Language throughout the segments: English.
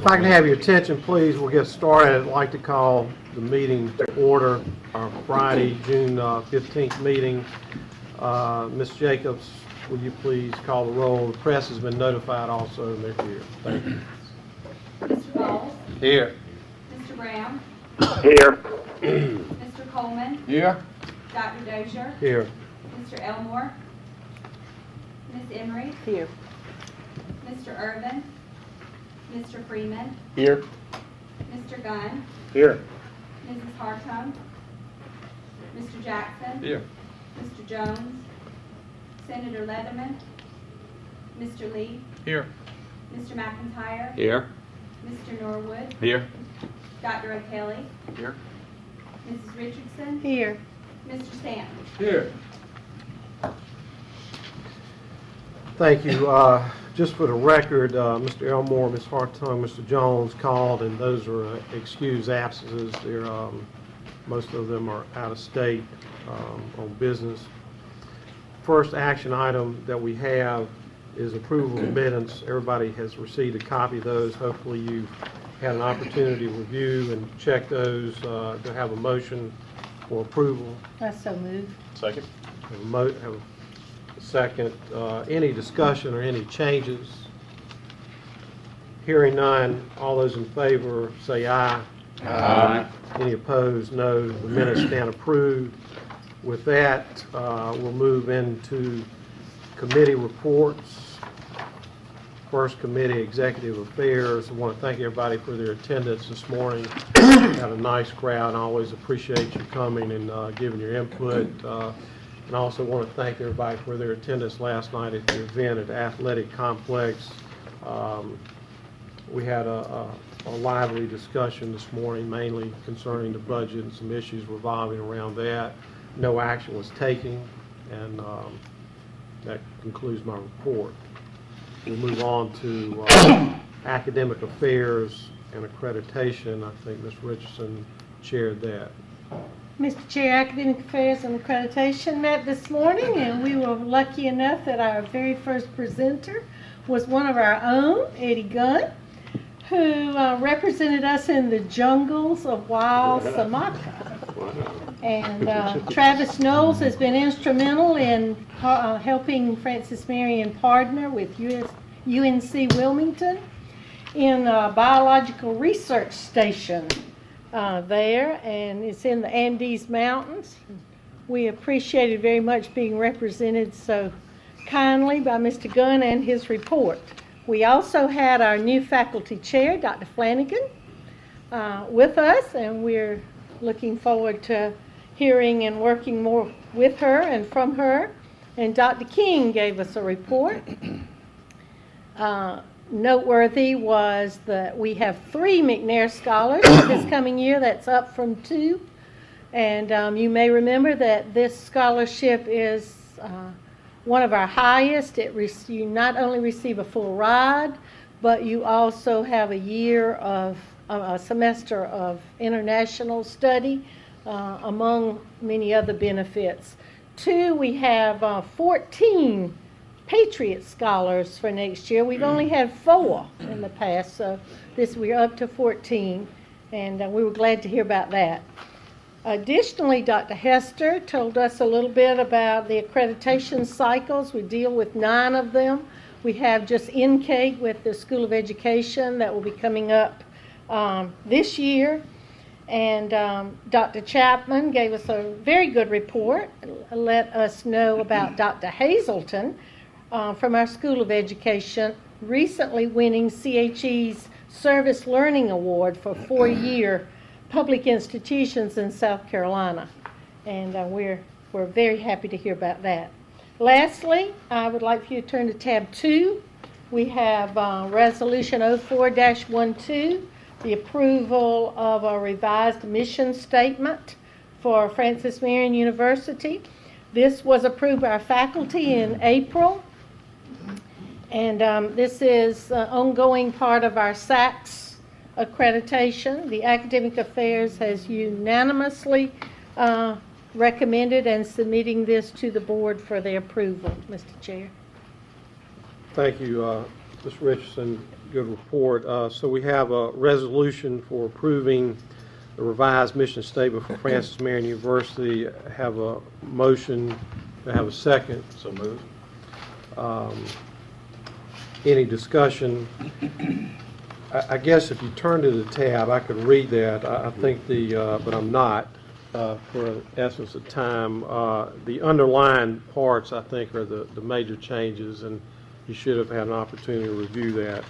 If I can have your attention, please, we'll get started. I'd like to call the meeting to order, our Friday, June 15th meeting. Ms. Jacobs, will you please call the roll? The press has been notified also, and they're here. Thank you. Mr. Bowles? Here. Mr. Brown? Here. Mr. Coleman? Here. Dr. Dozier? Here. Mr. Elmore? Ms. Emery? Here. Mr. Irvin? Mr. Freeman? Here. Mr. Gunn? Here. Mrs. Hartung? Mr. Jackson? Here. Mr. Jones? Senator Leatherman? Mr. Lee? Here. Mr. McIntyre? Here. Mr. Norwood? Here. Dr. O'Kelly? Here. Mrs. Richardson? Here. Mr. Stanton? Here. Thank you. Just for the record, Mr. Elmore, Ms. Hartung, Mr. Jones called, and those are excused absences. They're, most of them are out of state on business. First action item that we have is approval of minutes. Everybody has received a copy of those. Hopefully you've had an opportunity to review and check those. To have a motion for approval. I so move. Second. Have a second. Any discussion or any changes? Hearing none, all those in favor say aye. Aye. Any opposed? No. The minutes stand approved. With that, we'll move into committee reports. First committee, Executive Affairs. I want to thank everybody for their attendance this morning. Had a nice crowd, and I always appreciate you coming and giving your input. And I also want to thank everybody for their attendance last night at the event at the Athletic Complex. We had a lively discussion this morning, mainly concerning the budget and some issues revolving around that. No action was taken, and that concludes my report. We'll move on to academic affairs and accreditation. I think Ms. Richardson chaired that. Mr. Chair, Academic Affairs and Accreditation met this morning, and we were lucky enough that our very first presenter was one of our own, Eddie Gunn, who represented us in the jungles of wild Sumatra. And Travis Knowles has been instrumental in helping Francis Marion partner with UNC Wilmington in a biological research station there, and it's in the Andes Mountains. We appreciated very much being represented so kindly by Mr. Gunn and his report. We also had our new faculty chair, Dr. Flanagan, with us, and we're looking forward to hearing and working more with her and from her. And Dr. King gave us a report. Noteworthy was that we have 3 McNair Scholars this coming year. That's up from 2. And you may remember that this scholarship is one of our highest. You not only receive a full ride, but you also have a year of a semester of international study, among many other benefits. 2, we have 14 Patriot Scholars for next year. We've only had 4 in the past, so we're up to 14, and we were glad to hear about that. Additionally, Dr. Hester told us a little bit about the accreditation cycles. We deal with 9 of them. We have just intake with the School of Education that will be coming up this year. And Dr. Chapman gave us a very good report, let us know about Dr. Hazelton from our School of Education, recently winning CHE's Service Learning Award for 4-year public institutions in South Carolina. And we're very happy to hear about that. Lastly, I would like for you to turn to tab 2. We have Resolution 04-12, the approval of a revised mission statement for Francis Marion University. This was approved by our faculty in April, and this is an ongoing part of our SACS accreditation. The Academic Affairs has unanimously recommended and submitting this to the board for their approval, Mr. Chair. Thank you, Mr. Richardson, good report. So we have a resolution for approving the revised mission statement for Francis Marion University. Have a motion to have a second. So moved. Any discussion? I guess if you turn to the tab, I could read that. I think but I'm not, for the essence of time. The underlined parts, I think, are the major changes, and you should have had an opportunity to review that.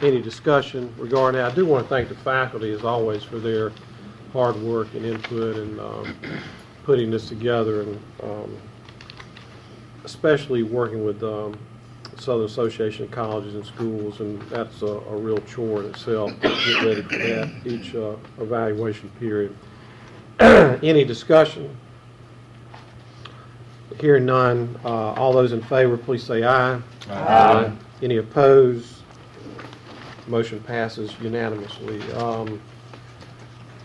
Any discussion regarding that? I do want to thank the faculty, as always, for their hard work and input and putting this together, and especially working with Southern Association of Colleges and Schools, and that's a real chore in itself to get ready for that each evaluation period. Any discussion? Hearing none, all those in favor, please say aye. Aye. Any opposed? Motion passes unanimously.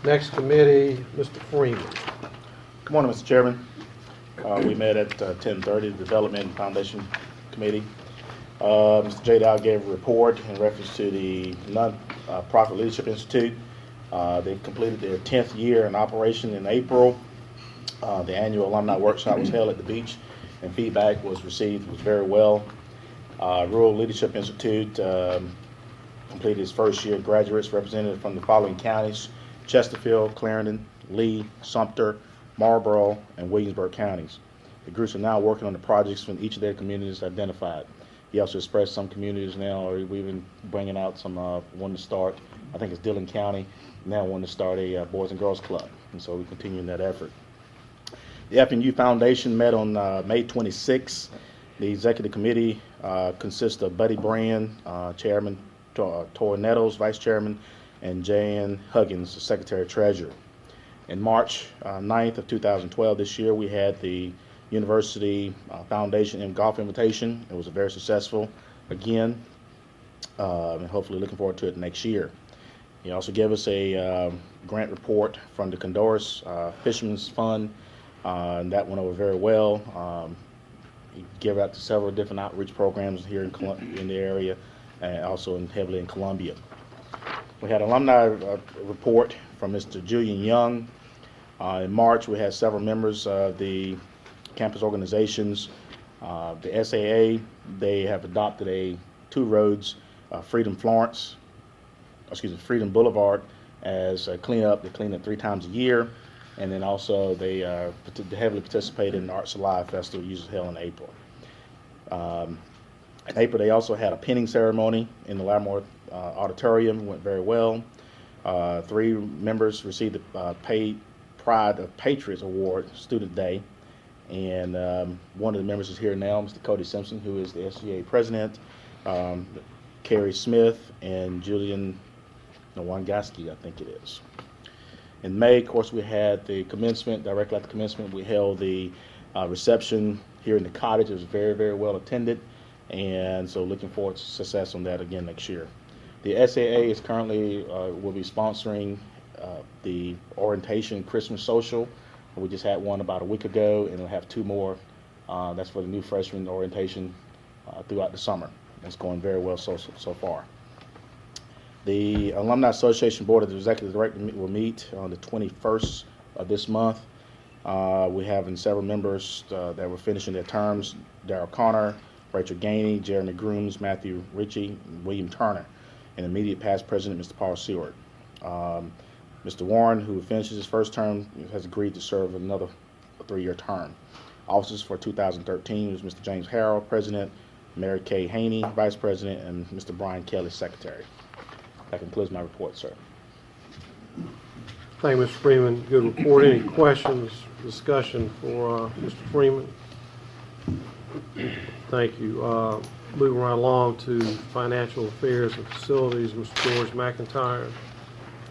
Next committee, Mr. Freeman. Good morning, Mr. Chairman. We met at 10:30, the Development and Foundation Committee. Mr. J. Dow gave a report in reference to the Non-Profit Leadership Institute. They completed their 10th year in operation in April. The annual alumni workshop was held at the beach, and feedback was received was very well. Rural Leadership Institute completed its first year. Graduates represented from the following counties: Chesterfield, Clarendon, Lee, Sumter, Marlboro, and Williamsburg counties. The groups are now working on the projects from each of their communities identified. He also expressed some communities now, or we've been bringing out some wanting to start, I think it's Dillon County, now wanting to start a Boys and Girls Club, and so we're continuing that effort. The F&U Foundation met on May 26th. The executive committee consists of Buddy Brand, Chairman, Tori Nettles, Vice Chairman, and Jan Huggins, the Secretary Treasurer. In March 9th of 2012, this year, we had the University Foundation and Golf Invitation. It was very successful again, and hopefully looking forward to it next year. He also gave us a grant report from the Condoris Fisherman's Fund, and that went over very well. He gave out to several different outreach programs here in the area, and also heavily in Columbia. We had an alumni report from Mr. Julian Young. In March, we had several members of the campus organizations. The SAA, they have adopted two roads, Freedom Boulevard, as a cleanup. They clean it 3 times a year, and then also they heavily participate in the Arts Alive Festival, usually held in April. In April, they also had a pinning ceremony in the Lattimore Auditorium. It went very well. 3 members received the Paid Pride of Patriots Award, Student Day. And one of the members is here now, Mr. Cody Simpson, who is the SGA president, Carrie Smith, and Julian Wangaski, I think it is. In May, of course, we had the commencement. Directly after commencement, we held the reception here in the cottage. It was very, very well attended, and so looking forward to success on that again next year. The SAA is currently will be sponsoring the orientation Christmas social. We just had one about a week ago, and we'll have 2 more. That's for the new freshman orientation throughout the summer. It's going very well so far. The Alumni Association Board of the Executive Director will meet on the 21st of this month. We have several members that were finishing their terms: Darrell Connor, Rachel Gainey, Jeremy Grooms, Matthew Ritchie, and William Turner. And immediate past president, Mr. Paul Seward. Mr. Warren, who finishes his first term, has agreed to serve another 3-year term. Officers for 2013 was Mr. James Harrell, President, Mary Kay Haney, Vice President, and Mr. Brian Kelly, Secretary. That concludes my report, sir. Thank you, Mr. Freeman. Good report. Any questions, discussion for Mr. Freeman? Thank you. Moving right along to Financial Affairs and Facilities, Mr. George McIntyre.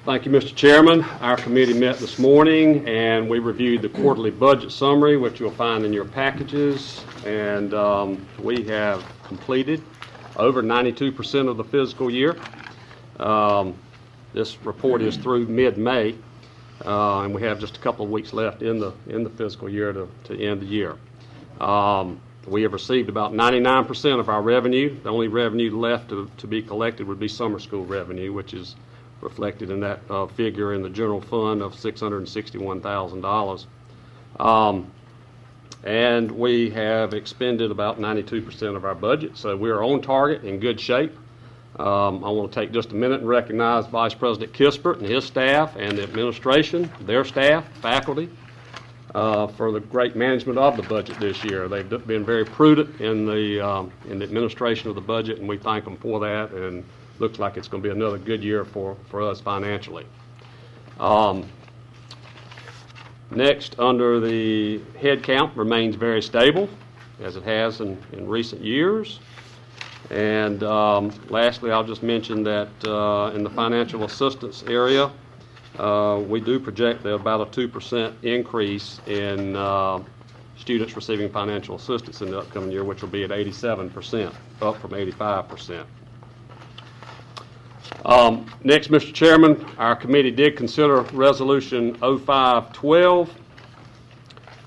Thank you, Mr. Chairman. Our committee met this morning, and we reviewed the quarterly budget summary, which you'll find in your packages. And we have completed over 92% of the fiscal year. This report is through mid-May, and we have just a couple of weeks left in the fiscal year to end the year. We have received about 99% of our revenue. The only revenue left to be collected would be summer school revenue, which is reflected in that figure in the general fund of $661,000. And we have expended about 92% of our budget, so we are on target, in good shape. I want to take just a minute and recognize Vice President Kispert and his staff and the administration, their staff, faculty, for the great management of the budget this year. They've been very prudent in the administration of the budget, and we thank them for that, and looks like it's going to be another good year for us financially. Next, under the head count remains very stable, as it has in recent years. And lastly, I'll just mention that in the financial assistance area, we do project about a 2% increase in students receiving financial assistance in the upcoming year, which will be at 87%, up from 85%. Next, Mr. Chairman, our committee did consider Resolution 0512,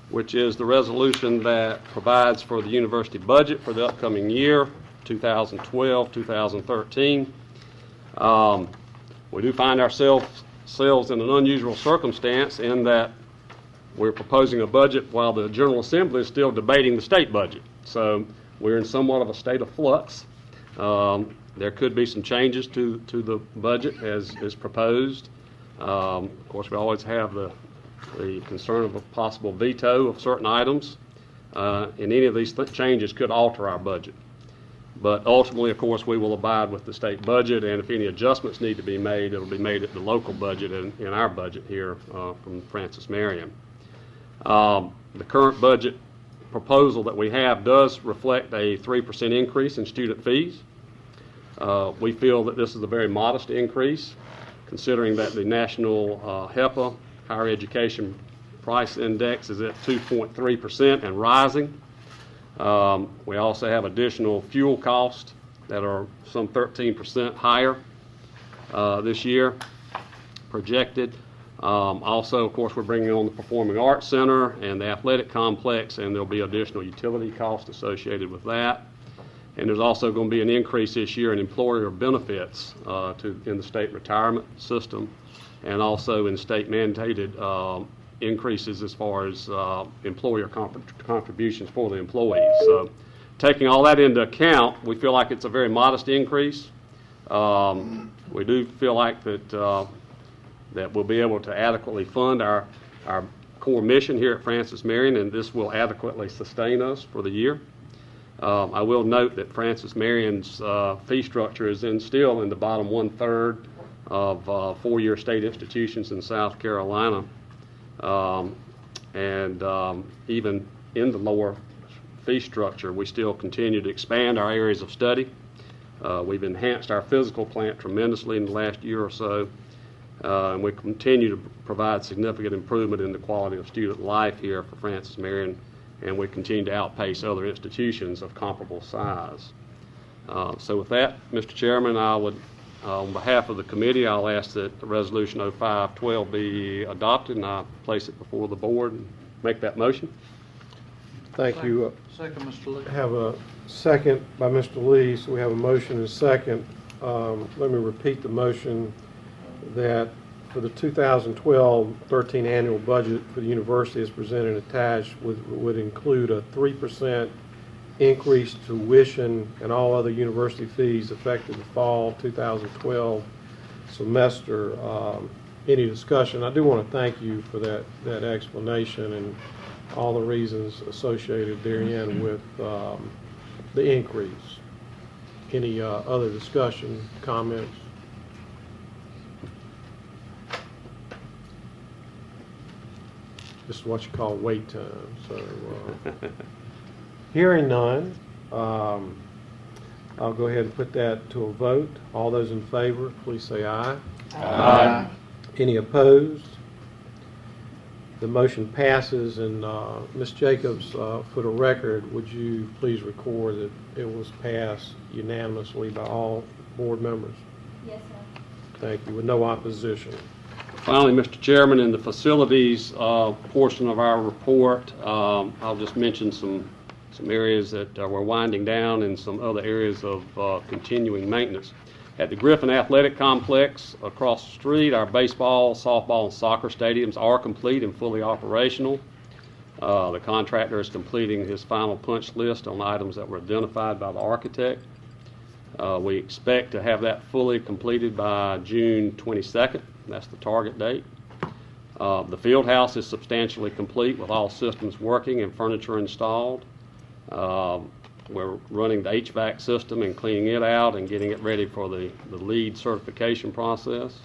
which is the resolution that provides for the university budget for the upcoming year, 2012-2013. We do find ourselves in an unusual circumstance in that we're proposing a budget while the General Assembly is still debating the state budget. So we're in somewhat of a state of flux. There could be some changes to the budget as is proposed. Of course, we always have the concern of a possible veto of certain items. And any of these changes could alter our budget. But ultimately, of course, we will abide with the state budget, and if any adjustments need to be made, it'll be made at the local budget and in our budget here from Francis Marion. The current budget proposal that we have does reflect a 3% increase in student fees. We feel that this is a very modest increase, considering that the national HEPA, Higher Education Price Index, is at 2.3% and rising. We also have additional fuel costs that are some 13% higher this year projected. Also, of course, we're bringing on the Performing Arts Center and the athletic complex, and there'll be additional utility costs associated with that. And there's also going to be an increase this year in employer benefits in the state retirement system, and also in state mandated increases as far as employer contributions for the employees. So taking all that into account, we feel like it's a very modest increase. We do feel like that we'll be able to adequately fund our core mission here at Francis Marion, and this will adequately sustain us for the year. I will note that Francis Marion's fee structure is still in the bottom 1/3 of four-year state institutions in South Carolina. Even in the lower fee structure, we still continue to expand our areas of study. We've enhanced our physical plant tremendously in the last year or so, and we continue to provide significant improvement in the quality of student life here for Francis Marion, and we continue to outpace other institutions of comparable size. So with that, Mr. Chairman, I would, on behalf of the committee, I'll ask that the Resolution 0512 be adopted, and I place it before the board and make that motion. Thank you. Second, Mr. Lee. Have a second by Mr. Lee, so we have a motion and a second. Let me repeat the motion that for the 2012-13 annual budget for the university as presented and attached would include a 3% increase tuition and all other university fees effective the fall 2012 semester. Any discussion? I do want to thank you for that explanation and all the reasons associated therein with the increase. Any other discussion, comments? This is what you call wait time. So, hearing none, I'll go ahead and put that to a vote. All those in favor, please say aye. Aye. Any opposed? The motion passes, and Ms. Jacobs, for the record, would you please record that it was passed unanimously by all board members? Yes, sir. Thank you, with no opposition. Finally, Mr. Chairman, in the facilities portion of our report, I'll just mention some some areas that we're winding down, and some other areas of continuing maintenance. At the Griffin Athletic Complex across the street, our baseball, softball, and soccer stadiums are complete and fully operational. The contractor is completing his final punch list on items that were identified by the architect. We expect to have that fully completed by June 22nd. That's the target date. The field house is substantially complete with all systems working and furniture installed. We're running the HVAC system and cleaning it out and getting it ready for the LEED certification process.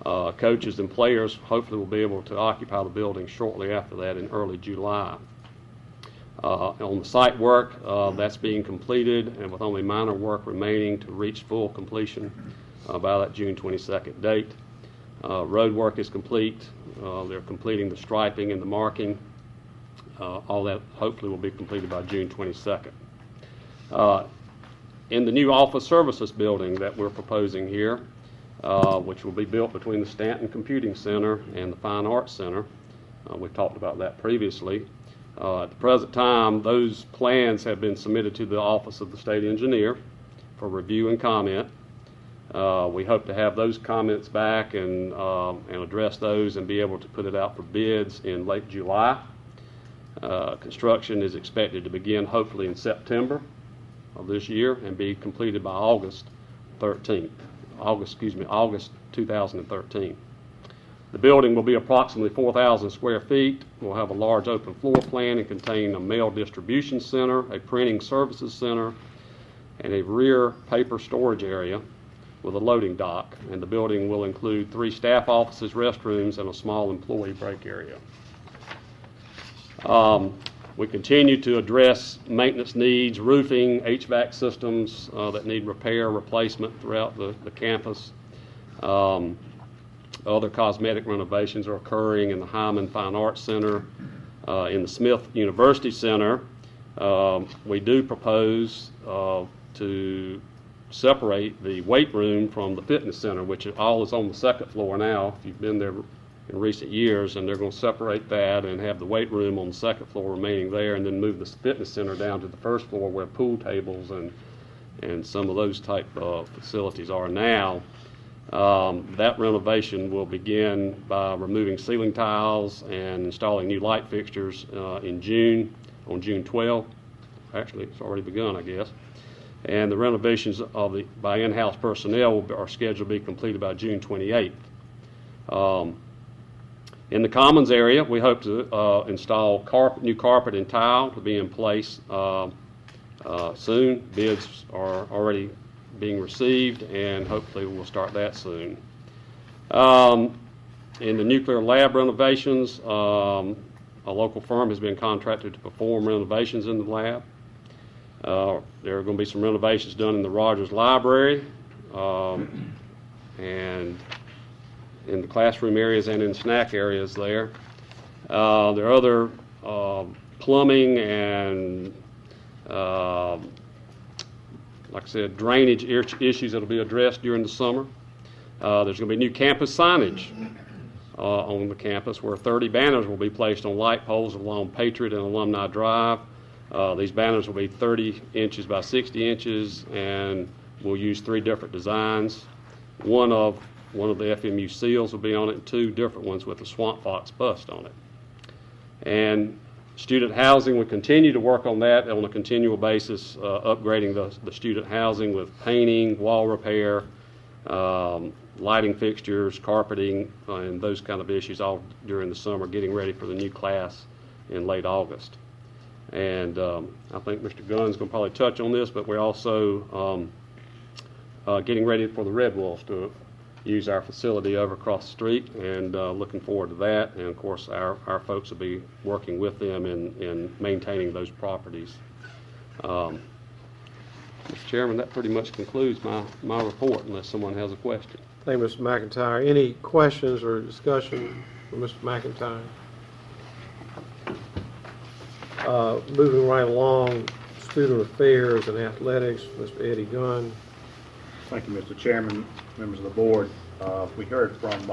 Coaches and players hopefully will be able to occupy the building shortly after that in early July. On the site work, that's being completed, and with only minor work remaining to reach full completion by that June 22nd date. Road work is complete. They're completing the striping and the marking. All that hopefully will be completed by June 22nd. In the new office services building that we're proposing here, which will be built between the Stanton Computing Center and the Fine Arts Center. We've talked about that previously. At the present time, those plans have been submitted to the Office of the State Engineer for review and comment. We hope to have those comments back and address those and be able to put it out for bids in late July. Construction is expected to begin hopefully in September of this year and be completed by August 2013. The building will be approximately 4,000 square feet. We'll have a large open floor plan and contain a mail distribution center, a printing services center, and a rear paper storage area with a loading dock. And the building will include 3 staff offices, restrooms, and a small employee break area. We continue to address maintenance needs, roofing, HVAC systems that need repair, replacement throughout the campus. Other cosmetic renovations are occurring in the Hyman Fine Arts Center. In the Smith University Center, we do propose to separate the weight room from the fitness center, which all is on the second floor now, if you've been there in recent years, and they're going to separate that and have the weight room on the second floor remaining there, and then move the fitness center down to the first floor where pool tables and some of those type of facilities are now. That renovation will begin by removing ceiling tiles and installing new light fixtures on June 12th. Actually, it's already begun, I guess. And the renovations by in-house personnel are scheduled to be completed by June 28th. In the Commons area, we hope to install new carpet and tile to be in place soon. Bids are already being received, and hopefully we'll start that soon. In the nuclear lab renovations, a local firm has been contracted to perform renovations in the lab. There are going to be some renovations done in the Rogers Library and in the classroom areas and in snack areas there. There are other plumbing and like I said, drainage issues that will be addressed during the summer. There's going to be new campus signage on the campus where 30 banners will be placed on light poles along Patriot and Alumni Drive. These banners will be 30 inches by 60 inches, and we'll use 3 different designs. One of the FMU seals will be on it, and 2 different ones with the Swamp Fox bust on it. And student housing, we continue to work on that on a continual basis, upgrading the student housing with painting, wall repair, lighting fixtures, carpeting, and those kind of issues all during the summer, getting ready for the new class in late August. And I think Mr. Gunn's going to probably touch on this, but we're also getting ready for the Red Wolves to use our facility over across the street, and looking forward to that. And of course, our folks will be working with them in maintaining those properties. Mr. Chairman, that pretty much concludes my report, unless someone has a question. Thank you, Mr. McIntyre. Any questions or discussion for Mr. McIntyre? Moving right along, Student Affairs and Athletics, Mr. Eddie Gunn. Thank you, Mr. Chairman, members of the board. We heard from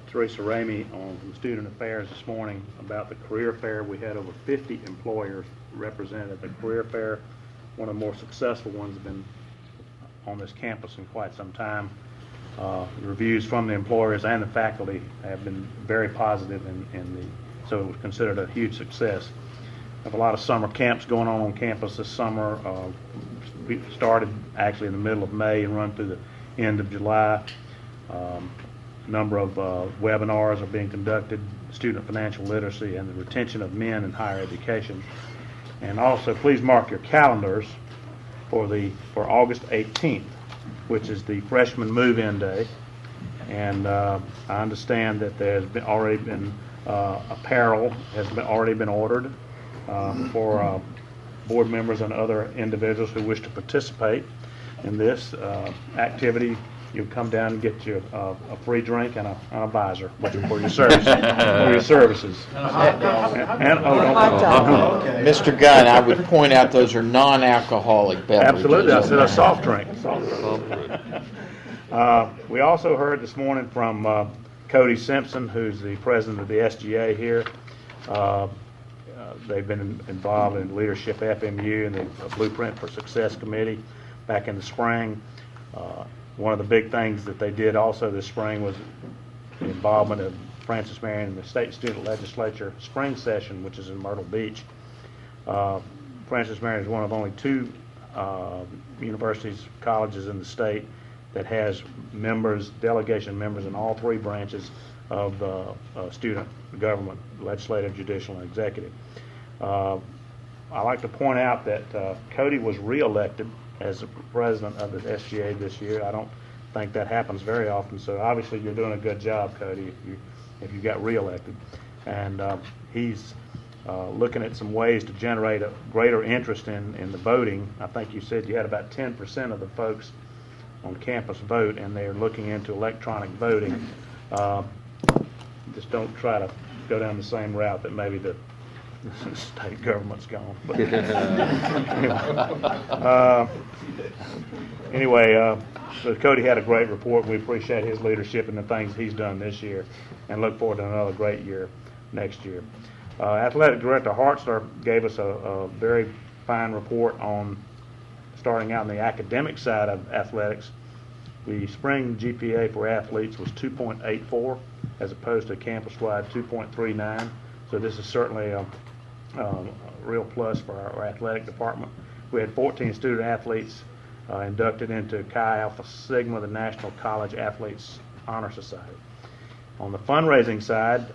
Teresa Ramey from Student Affairs this morning about the career fair. We had over 50 employers represented at the career fair. One of the more successful ones have been on this campus in quite some time. The reviews from the employers and the faculty have been very positive, so it was considered a huge success. We have a lot of summer camps going on campus this summer. We started actually in the middle of May and run through the end of July. A number of webinars are being conducted, student financial literacy and the retention of men in higher education. And also, please mark your calendars for August 18th, which is the freshman move-in day. And I understand that there's already been apparel has already been ordered for board members and other individuals who wish to participate in this activity. You come down and get you a free drink and a visor for your service, for your services. Mr. Gunn, I would point out those are non-alcoholic beverages. Absolutely, I said a soft drink. We also heard this morning from Cody Simpson, who's the president of the SGA here. They've been involved in leadership FMU and the Blueprint for Success Committee back in the spring. One of the big things that they did also this spring was the involvement of Francis Marion in the State Student Legislature spring session, which is in Myrtle Beach. Francis Marion is one of only 2 universities, colleges in the state that has members, delegation members in all 3 branches of the student government, legislative, judicial, and executive. I like to point out that Cody was reelected as the president of the SGA this year. I don't think that happens very often, so obviously you're doing a good job, Cody, if you got reelected. And he's looking at some ways to generate a greater interest in the voting. I think you said you had about 10% of the folks on campus vote, and they're looking into electronic voting. Just don't try to go down the same route that maybe the state government's gone. Anyway, so Cody had a great report. We appreciate his leadership and the things he's done this year, and look forward to another great year next year. Athletic Director Hartzler gave us a very fine report on starting out on the academic side of athletics. The spring GPA for athletes was 2.84 as opposed to campus-wide 2.39. So this is certainly a real plus for our athletic department. We had 14 student athletes inducted into Chi Alpha Sigma, the National College Athletes Honor Society. On the fundraising side,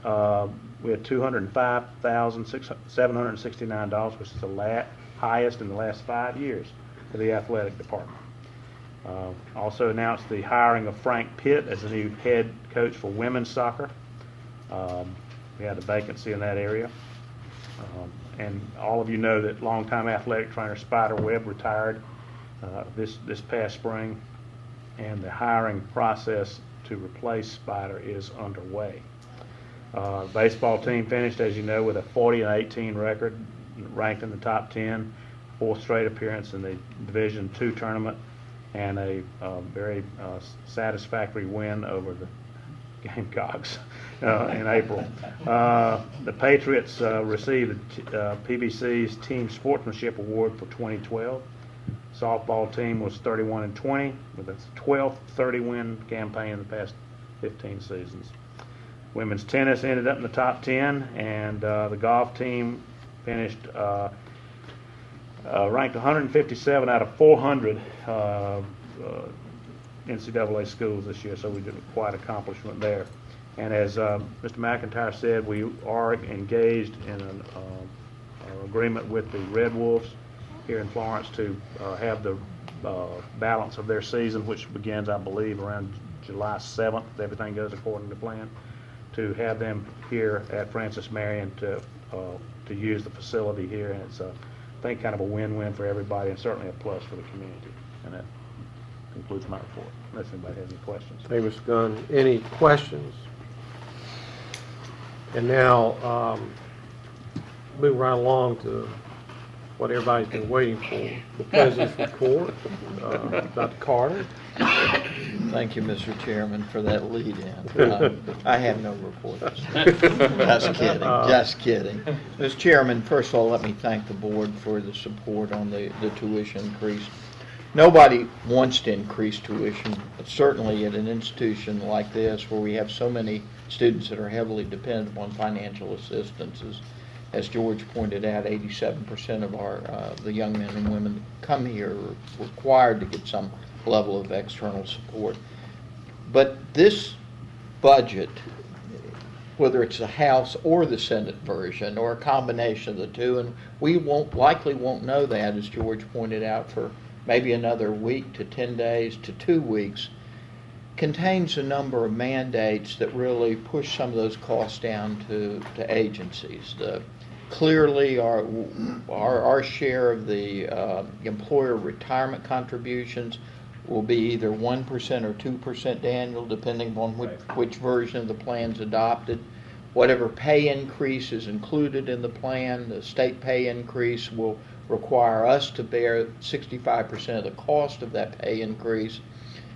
we had $205,769, which is the highest in the last 5 years for the athletic department. Also announced the hiring of Frank Pitt as the new head coach for women's soccer. We had a vacancy in that area. And all of you know that longtime athletic trainer Spider Webb retired this past spring, and the hiring process to replace Spider is underway. Baseball team finished, as you know, with a 40-18 record, ranked in the top 10, 4th straight appearance in the Division II tournament, and a very satisfactory win over the Gamecocks in April. The Patriots received PBC's Team Sportsmanship Award for 2012. Softball team was 31-20 with its 12th 30-win campaign in the past 15 seasons. Women's tennis ended up in the top 10, and the golf team finished ranked 157 out of 400 NCAA schools this year, so we did quite accomplishment there. And as Mr. McIntyre said, we are engaged in an agreement with the Red Wolves here in Florence to have the balance of their season, which begins, I believe, around July 7th, if everything goes according to plan, to have them here at Francis Marion to use the facility here. And it's, I think, kind of a win-win for everybody, and certainly a plus for the community. And that concludes my report, unless anybody has any questions. Hey, Mr. Gunn, any questions? And now, move right along to what everybody's been waiting for, the President's report. Dr. Carter? Thank you, Mr. Chairman, for that lead-in. I have no report. Just kidding, just kidding. Mr. Chairman, first of all, let me thank the board for the support on the tuition increase. Nobody wants to increase tuition, but certainly at an institution like this where we have so many students that are heavily dependent upon financial assistance. As George pointed out, 87% of our the young men and women that come here are required to get some level of external support. But this budget, whether it's the House or the Senate version or a combination of the two, and we likely won't know that, as George pointed out, for maybe another week to 10 days to 2 weeks, contains a number of mandates that really push some of those costs down to agencies. Clearly, our share of the employer retirement contributions will be either 1% or 2% annual, depending upon which version of the plan's adopted. Whatever pay increase is included in the plan, the state pay increase will require us to bear 65% of the cost of that pay increase.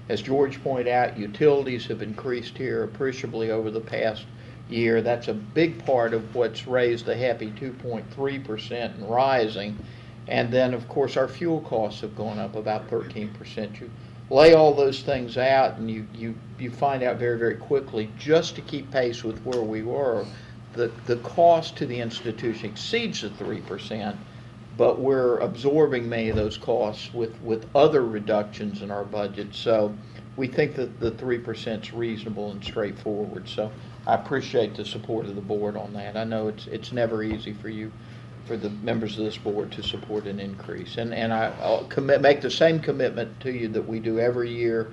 As George pointed out, utilities have increased here appreciably over the past year. That's a big part of what's raised a happy 2.3% and rising. And then, of course, our fuel costs have gone up about 13%. You lay all those things out and you find out very, very quickly, just to keep pace with where we were, the cost to the institution exceeds the 3%. But we're absorbing many of those costs with other reductions in our budget. So we think that the 3% is reasonable and straightforward. So I appreciate the support of the board on that. I know it's never easy for you, for the members of this board, to support an increase. And I'll make the same commitment to you that we do every year.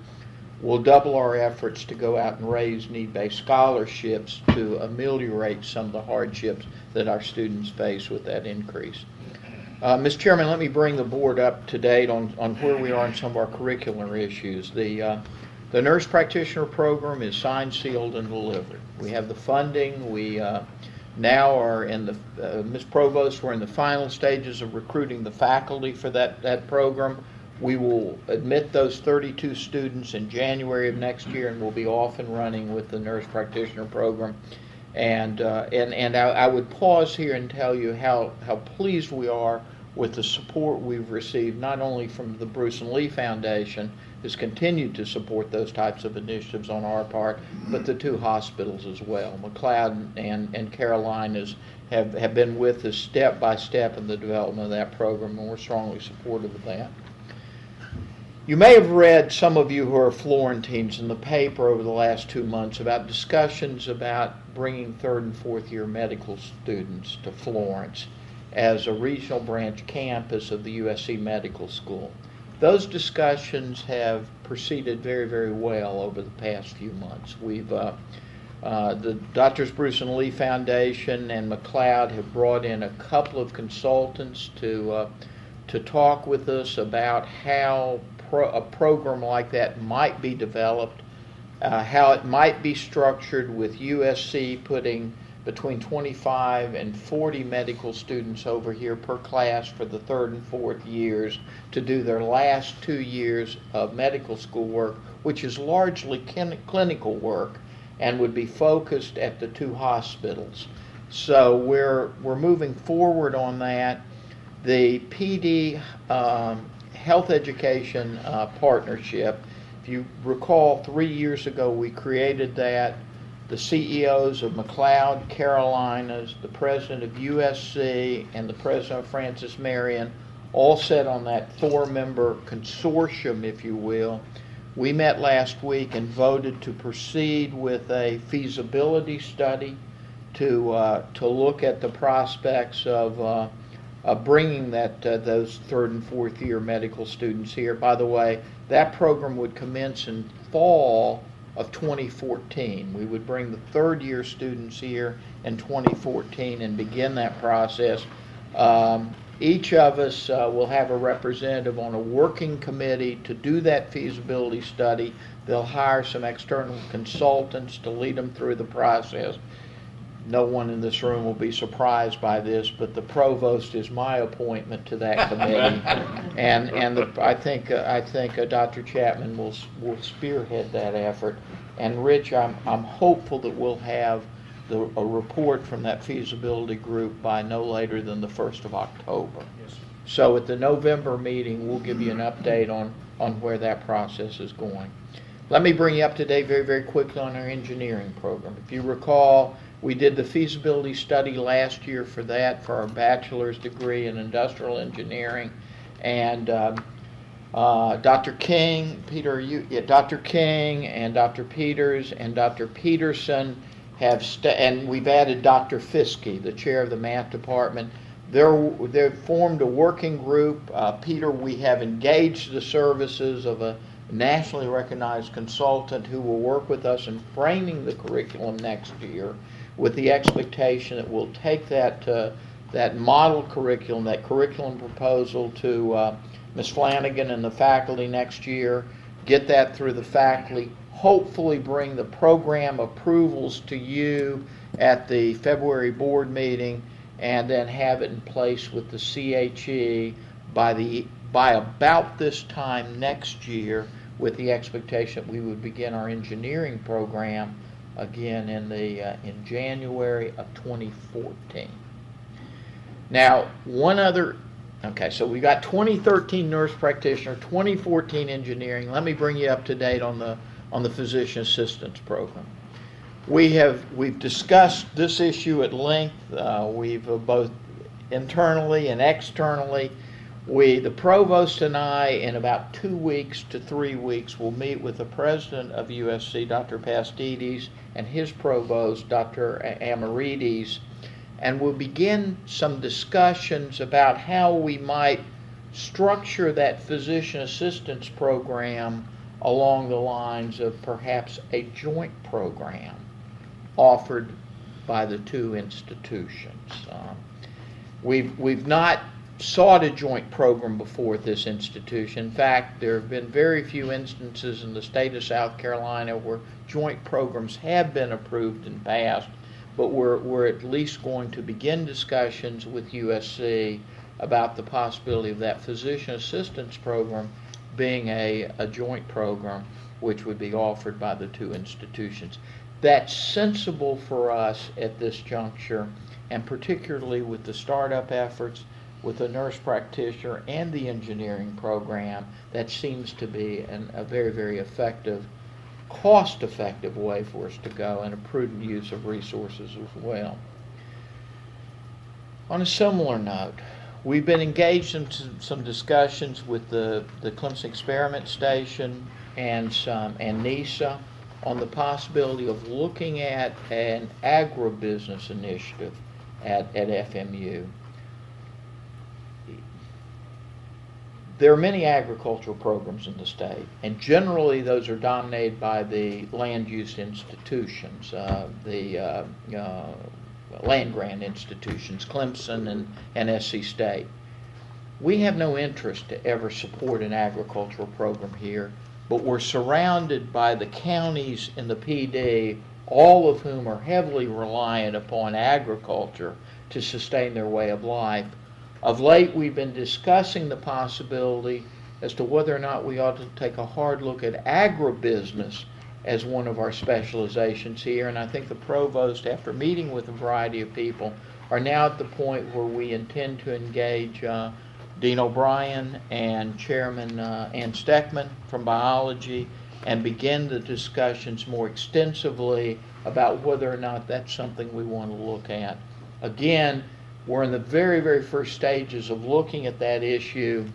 We'll double our efforts to go out and raise need-based scholarships to ameliorate some of the hardships that our students face with that increase. Mr. Chairman, let me bring the board up to date on where we are in some of our curricular issues. The nurse practitioner program is signed, sealed, and delivered. We have the funding. We now are in the, Ms. Provost, we're in the final stages of recruiting the faculty for that program. We will admit those 32 students in January of next year, and we'll be off and running with the nurse practitioner program. And I would pause here and tell you how pleased we are with the support we've received, not only from the Bruce and Lee Foundation, has continued to support those types of initiatives on our part, but the two hospitals as well. McLeod and Caroline have been with us step by step in the development of that program, and we're strongly supportive of that. You may have read, some of you who are Florentines, in the paper over the last 2 months about discussions about bringing 3rd and 4th year medical students to Florence as a regional branch campus of the USC Medical School. Those discussions have proceeded very, very well over the past few months. We've the Drs. Bruce and Lee Foundation and McLeod have brought in a couple of consultants to talk with us about how a program like that might be developed, how it might be structured, with USC putting between 25 and 40 medical students over here per class for the 3rd and 4th years to do their last 2 years of medical school work, which is largely clinical work and would be focused at the two hospitals. So we're moving forward on that. The PD Health Education Partnership, if you recall, 3 years ago we created that. The CEOs of McLeod, Carolinas, the president of USC, and the president of Francis Marion all sat on that 4-member consortium, if you will. We met last week and voted to proceed with a feasibility study to look at the prospects of bringing those 3rd and 4th year medical students here. By the way, that program would commence in fall of 2014. We would bring the 3rd year students here in 2014 and begin that process. Each of us will have a representative on a working committee to do that feasibility study. They'll hire some external consultants to lead them through the process. no one in this room will be surprised by this, but the provost is my appointment to that committee. I think Dr. Chapman will spearhead that effort. And Rich, I'm hopeful that we'll have a report from that feasibility group by no later than the 1st of October. Yes. So at the November meeting, we'll give you an update on where that process is going. Let me bring you up to date very, very quickly on our engineering program. If you recall, we did the feasibility study last year for our bachelor's degree in industrial engineering, and Dr. King, Dr. King and Dr. Peters and Dr. Peterson and we've added Dr. Fiske, the chair of the math department. They've formed a working group. Peter, we have engaged the services of a nationally recognized consultant who will work with us in framing the curriculum next year, with the expectation that we'll take that model curriculum, that curriculum proposal to Ms. Flanagan and the faculty next year, get that through the faculty, hopefully bring the program approvals to you at the February board meeting, and then have it in place with the CHE by about this time next year, with the expectation that we would begin our engineering program again in January of 2014. Now, so we got 2013 nurse practitioner, 2014 engineering. Let me bring you up to date on the physician assistance program. We've discussed this issue at length. We've both internally and externally. The provost and I, in about 2 weeks to 3 weeks, will meet with the president of USC, Dr. Pastides, and his provost, Dr. Amarides, and we'll begin some discussions about how we might structure that physician assistance program along the lines of perhaps a joint program offered by the two institutions. We've not sought a joint program before at this institution. In fact, there have been very few instances in the state of South Carolina where joint programs have been approved and passed, but we're at least going to begin discussions with USC about the possibility of that physician assistance program being a joint program which would be offered by the two institutions. That's sensible for us at this juncture, and particularly with the startup efforts with the nurse practitioner and the engineering program, that seems to be a very, very effective, cost-effective way for us to go, and a prudent use of resources as well. On a similar note, we've been engaged in some discussions with the Clemson Experiment Station and NISA on the possibility of looking at an agribusiness initiative at FMU. There are many agricultural programs in the state, and generally those are dominated by the land use institutions, the land grant institutions, Clemson and SC State. We have no interest to ever support an agricultural program here, but we're surrounded by the counties in the PD, all of whom are heavily reliant upon agriculture to sustain their way of life. Of late, we've been discussing the possibility as to whether or not we ought to take a hard look at agribusiness as one of our specializations here, and I think the provost, after meeting with a variety of people, are now at the point where we intend to engage Dean O'Brien and Chairman Ann Steckman from biology and begin the discussions more extensively about whether or not that's something we want to look at. Again, we're in the very, very first stages of looking at that issue,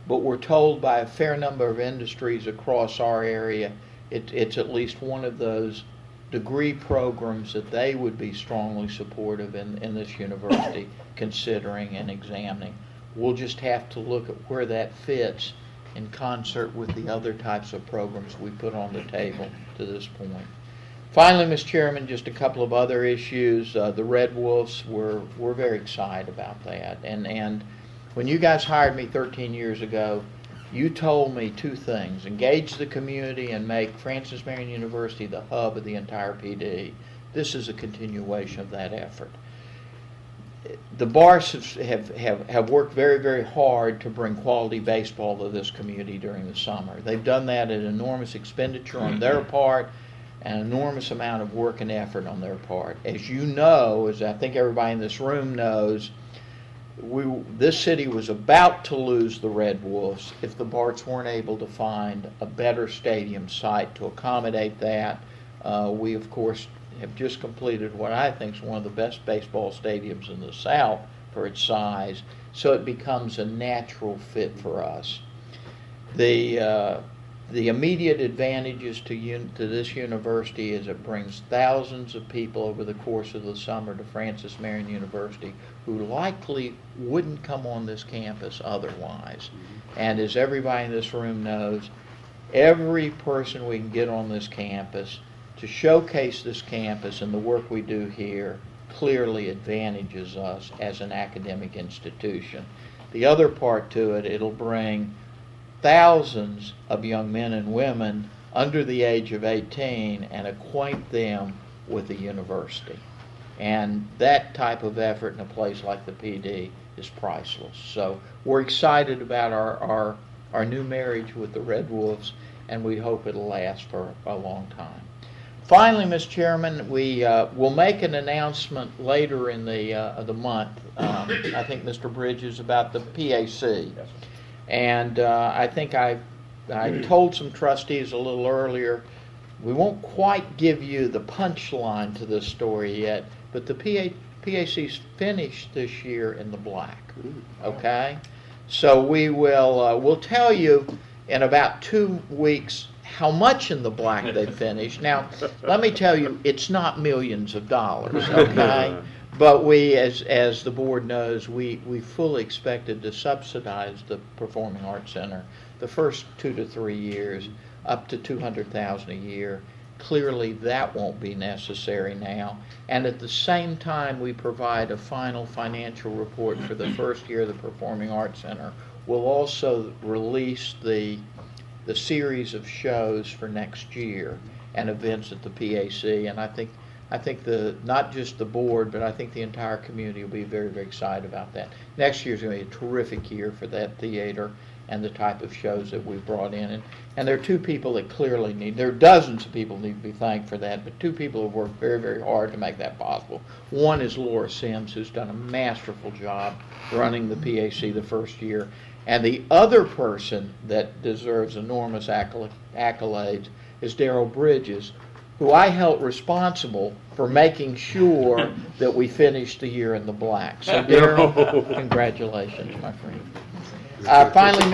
but we're told by a fair number of industries across our area it's at least one of those degree programs that they would be strongly supportive in this university considering and examining. We'll just have to look at where that fits in concert with the other types of programs we put on the table to this point. Finally, Mr. Chairman, just a couple of other issues. The Red Wolves, we're very excited about that. And when you guys hired me 13 years ago, you told me two things: engage the community and make Francis Marion University the hub of the entire PD. this is a continuation of that effort. The bars have worked very, very hard to bring quality baseball to this community during the summer. They've done that at enormous expenditure on their part, an enormous amount of work and effort on their part. As you know, as I think everybody in this room knows, this city was about to lose the Red Wolves if the Barts weren't able to find a better stadium site to accommodate that. We, of course, have just completed what I think is one of the best baseball stadiums in the South for its size, so it becomes a natural fit for us. The immediate advantages to this university is it brings thousands of people over the course of the summer to Francis Marion University who likely wouldn't come on this campus otherwise. And as everybody in this room knows, every person we can get on this campus to showcase this campus and the work we do here clearly advantages us as an academic institution. The other part to it, it'll bring thousands of young men and women under the age of 18 and acquaint them with the university. And that type of effort in a place like the PD is priceless. So we're excited about our new marriage with the Red Wolves, and we hope it'll last for a long time. Finally, Mr. Chairman, we will make an announcement later in the month. I think Mr. Bridges about the PAC. And I think I told some trustees a little earlier, we won't quite give you the punchline to this story yet, but the PAC's finished this year in the black. Okay? So we'll tell you in about 2 weeks how much in the black they finished. Now, let me tell you, it's not millions of dollars, okay? But we, as the board knows, we fully expected to subsidize the Performing Arts Center the first 2 to 3 years, up to $200,000 a year. Clearly, that won't be necessary now. And at the same time, we provide a final financial report for the first year of the Performing Arts Center. We'll also release the series of shows for next year and events at the PAC, and I think not just the board, but I think the entire community will be very, very excited about that. Next year is going to be a terrific year for that theater and the type of shows that we've brought in. And there are 2 people that clearly there are dozens of people need to be thanked for that, but 2 people have worked very, very hard to make that possible. One is Laura Sims, who's done a masterful job running the PAC the first year. And the other person that deserves enormous accolades is Daryl Bridges, who I held responsible for making sure that we finished the year in the black. So Daryl, congratulations, my friend. Finally,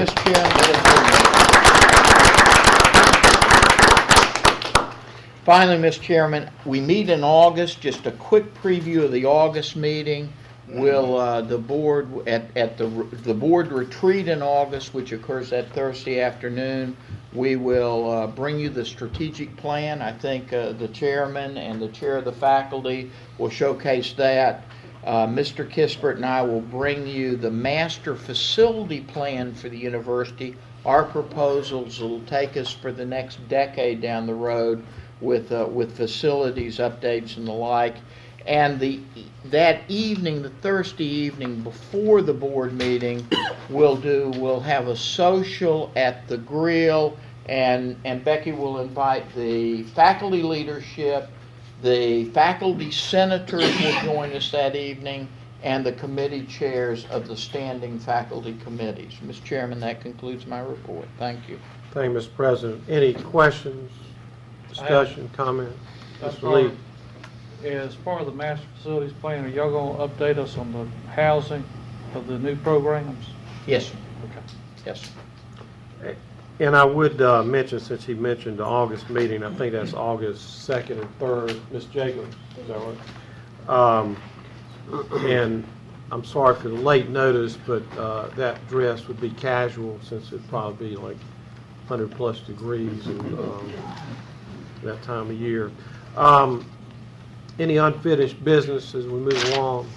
Mr. Chairman, we meet in August. Just a quick preview of the August meeting. Will the board at the board retreat in August, which occurs that Thursday afternoon, we will bring you the strategic plan. I think the chairman and the chair of the faculty will showcase that. Mr. Kispert and I will bring you the master facility plan for the university. Our proposals will take us for the next decade down the road with facilities updates and the like. And that evening, the Thursday evening before the board meeting, we'll have a social at the grill, and Becky will invite the faculty leadership, the faculty senators will join us that evening, and the committee chairs of the standing faculty committees. Mr. Chairman, that concludes my report. Thank you. Thank you, Mr. President. Any questions, discussion, comments? Mr. Lee. As part of the master facilities plan, are y'all going to update us on the housing of the new programs? Yes, sir. Okay. Yes, sir. And I would mention, since he mentioned the August meeting, I think that's August 2nd and 3rd. Ms. Jacobs, is that right? And I'm sorry for the late notice, but that dress would be casual since it'd probably be like 100+ degrees that time of year. Any unfinished business as we move along?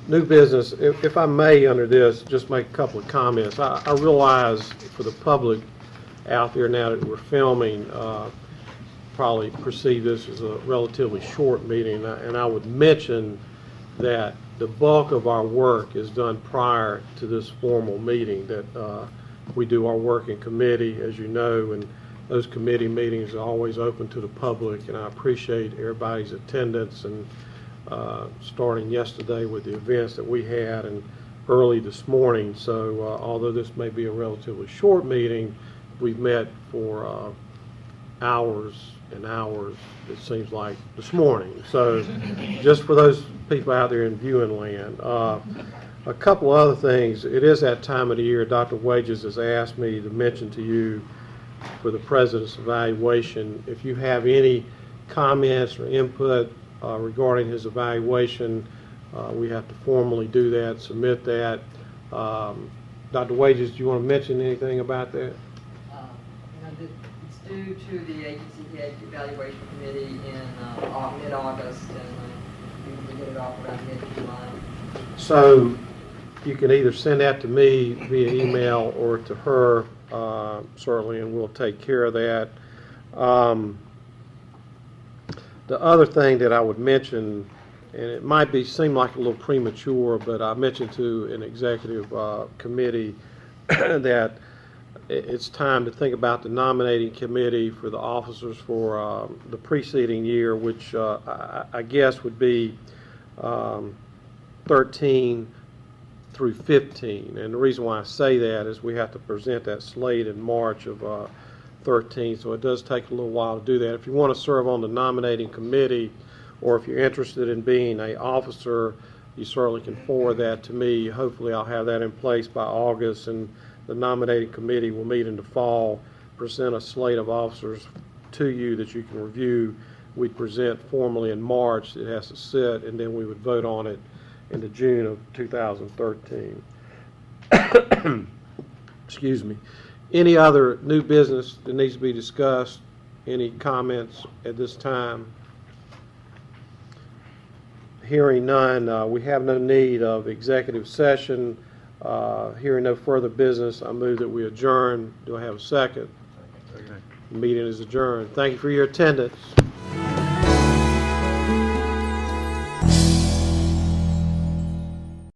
New business, if I may, under this, just make a couple of comments. I realize for the public out there now that we're filming, probably perceive this as a relatively short meeting, and I would mention that the bulk of our work is done prior to this formal meeting, that we do our work in committee, as you know, and those committee meetings are always open to the public, and I appreciate everybody's attendance, and starting yesterday with the events that we had and early this morning. So although this may be a relatively short meeting, we've met for hours and hours, it seems like, this morning. So just for those people out there in viewing land. A couple other things. It is that time of the year. Dr. Wages has asked me to mention to you for the President's evaluation, if you have any comments or input regarding his evaluation, we have to formally do that, submit that. Dr. Wages, do you want to mention anything about that? It's due to the agency head evaluation committee in mid-August, and we get it off around mid-July. So you can either send that to me via email or to her, certainly, and we'll take care of that. The other thing that I would mention, and it might seem like a little premature, but I mentioned to an executive committee that it's time to think about the nominating committee for the officers for the preceding year, which I guess would be 13 through 15. And the reason why I say that is we have to present that slate in March of 13, so it does take a little while to do that. If you want to serve on the nominating committee, or if you're interested in being an officer, you certainly can forward that to me. Hopefully I'll have that in place by August, and the nominating committee will meet in the fall, present a slate of officers to you that you can review. We'd present formally in March. It has to sit, and then we would vote on it in the June of 2013. Excuse me. Any other new business that needs to be discussed? Any comments at this time? Hearing none, we have no need of executive session. Hearing no further business, I move that we adjourn. Do I have a second? The meeting is adjourned. Thank you for your attendance.